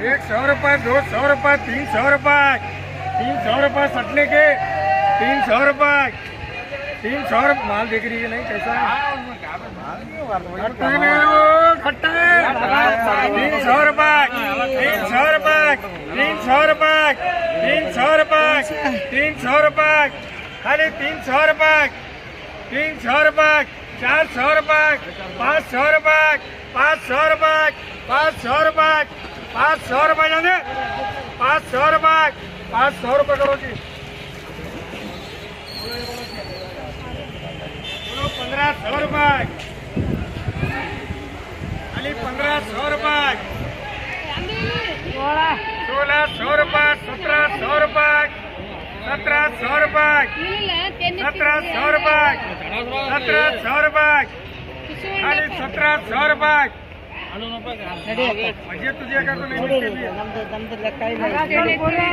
100 रुपये, 200 रुपये, 300 रुपये, 300 रुपये सटने के, 300 रुपये, 300 रुपये। माल देख रही है नहीं कैसा है? खट्टा है मेरे वो, खट्टा है। 300 रुपये, 300 रुपये, 300 रुपये, 300 रुपये, 300 रुपये, खाली 300 रुपये, 300 रुपये, 400 रुपये, 500 रुपये, 500 रुपये, 500 रुपये, 500 रुपये जाने, 500 रुपये, 500 रुपये करो जी। 1500 रुपये, खाली 1500 रुपये, 1600 रुपये, 1700 रुपये, 1700 रुपये, 1700 रुपये, 1700 रुपये, खाली 1700 रुपये। म्हणजे तुझे का तो नहीं मिलते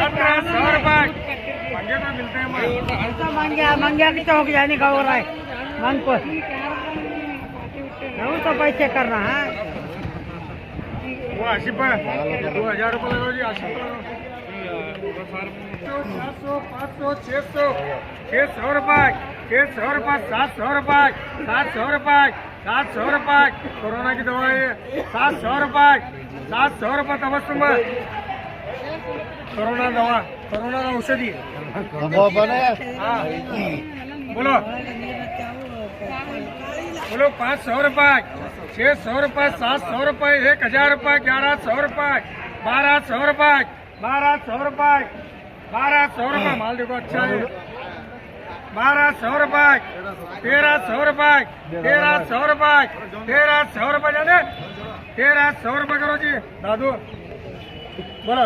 1700 रुपये म्हणजे तो मिलते हैं। मंग्या की चौक जाने का हो रहा है मन को तो पैसे करना है। वो 80 पर 2000 रुपये लगाओ जी। 80 700, 500, 600, 600 रुपये, 600 रुपये, 700 रुपये, 700 रुपये, 700 रुपये, कोरोना की दवा है। 700 रुपये, 700 रुपये तबस्सुम, कोरोना दवा, कोरोना का औषधि। हाँ बोलो बोलो। 500 रुपये, 600 रुपये, 700 रुपये, 1000 रुपये, 1100 रुपये, 1200 रुपये, 1200 रुपये, 1200 रुपये। माल देखो अच्छा है। 1200 रुपये, 1300 रुपये, 1300 रुपये, 1300 रुपये जाने, 1300 रुपये करो जी। दादू बोलो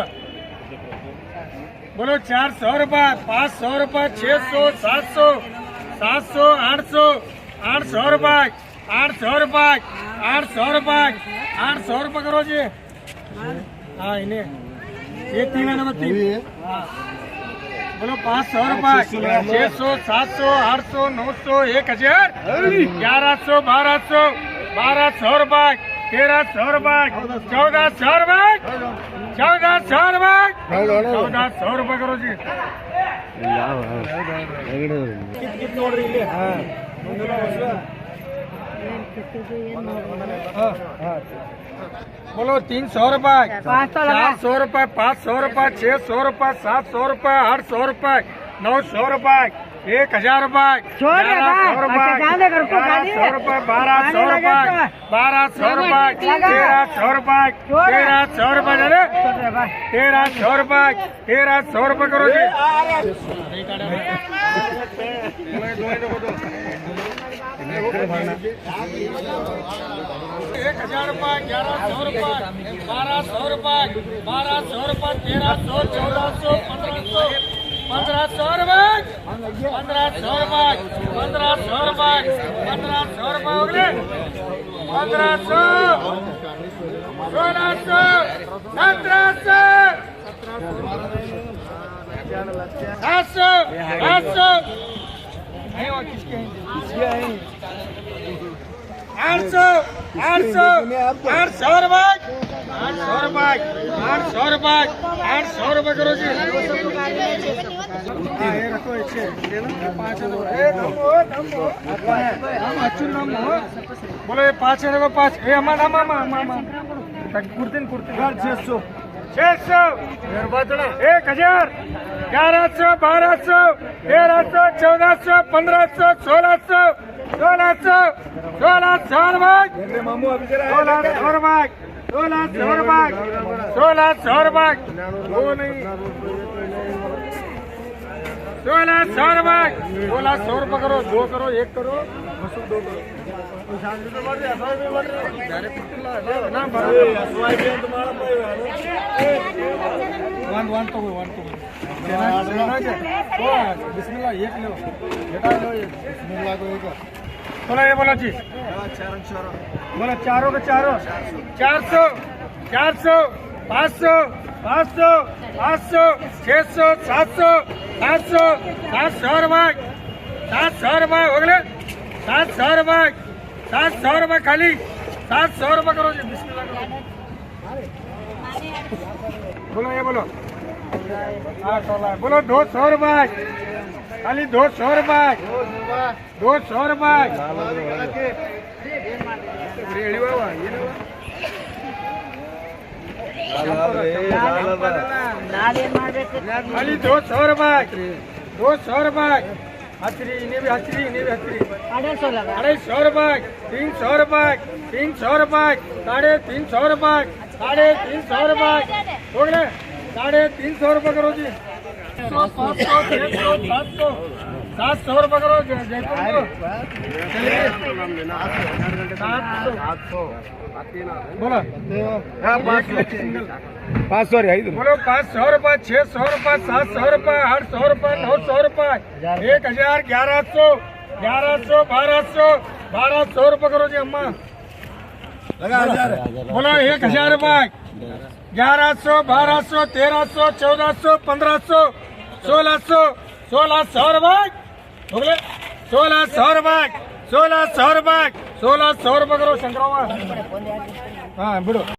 बोलो। 400 रुपये, 500 रुपये, 600, 700, 700, 800, 800 रुपये, 800 रुपये, 800 रुपये, 800 रुपये करो जी। हाँ इन्हें ये 3 है नंबर 3। हाँ बोलो। 500 रुपये, 600, 700, 800, 900, 1000, 1100, 1200, 1200 रुपये, 1300 रुपये, 1400 रुपये, 1400 रुपये, 1400 रुपये करो जी। कितनी नोट रही है? बोलो। 300 रुपये, 400 रुपये, 500 रुपये, 600 रुपये, 700 रुपये, 800 रुपये, 900 रुपये, 1000 रुपये, 1100 रुपये, 1200 रुपये, 1200 रुपये, 1200 रुपये, 1300 रुपये, 1300 रुपये जाने, 1300 रुपये, 1300 रुपये करो जी। 1000 रुपये, 1100 रुपये, 1200 रुपये, 1200 रुपये, 1300, 1400, 1500, 1500 रुपये, 1500 रुपये, 1500 रुपये, 1500 रुपये हो गए। 1500, 1600, 1700, 700, 800, 800, 800, 800 रुपये, 800 रुपये, 800 रुपये, 800 रुपये करो जी। रखो इच्छे बोलो। ये 5 है देखो 5। ये अम्मा कुर्ती 600, 600, 1000, 1100, 1200, 1300, 1400, 1500, 1600, 1600, 1600 रुपये, 1600 रुपये, 1600 रुपये, 1600 रुपये, वो नहीं 1600 रुपये, 1600 रुपये करो। 2 करो, 1 करो, 2 करो। वन तो बिस्मिल्लाह 1 लो, बिस्मिल्लाह को 1। बोलो ये बोलो जी। बोलो चारों के चारों। 400, 400, 500, 500, 500, 600, 700, 700, 700 रुपये, 700 रुपये हो गए। 700 रुपये, 700 रुपये खाली 700 रुपये करो जी। बिस्मिल्लाह करो। बोलो ये बोलो हाँ 16 बोलो 200 रुपये खाली 200 रुपये 200 रुपये रेडी बाबा ये ना खाली 200 रुपये 200 रुपये हथरी इन्हें भी हथरी 250 रुपये 300 रुपये 300 रुपये 350 रुपये 350 रुपये हो गए 350 रुपये करो जी 700 रुपये करो जयपुर को बोलो 500 बोलो 500 रुपये 600 रुपये 700 रुपये 800 रुपये 900 रुपये 1000 1100 1200 रुपये करो जी अम्मा लगा 1000 बोलो 1000 रुपये 1100 1200 1300 1400 1500 1600 रुपये हो गए 1600 रुपये 1600 रुपये करो शंकरवा हाँ बिड़ो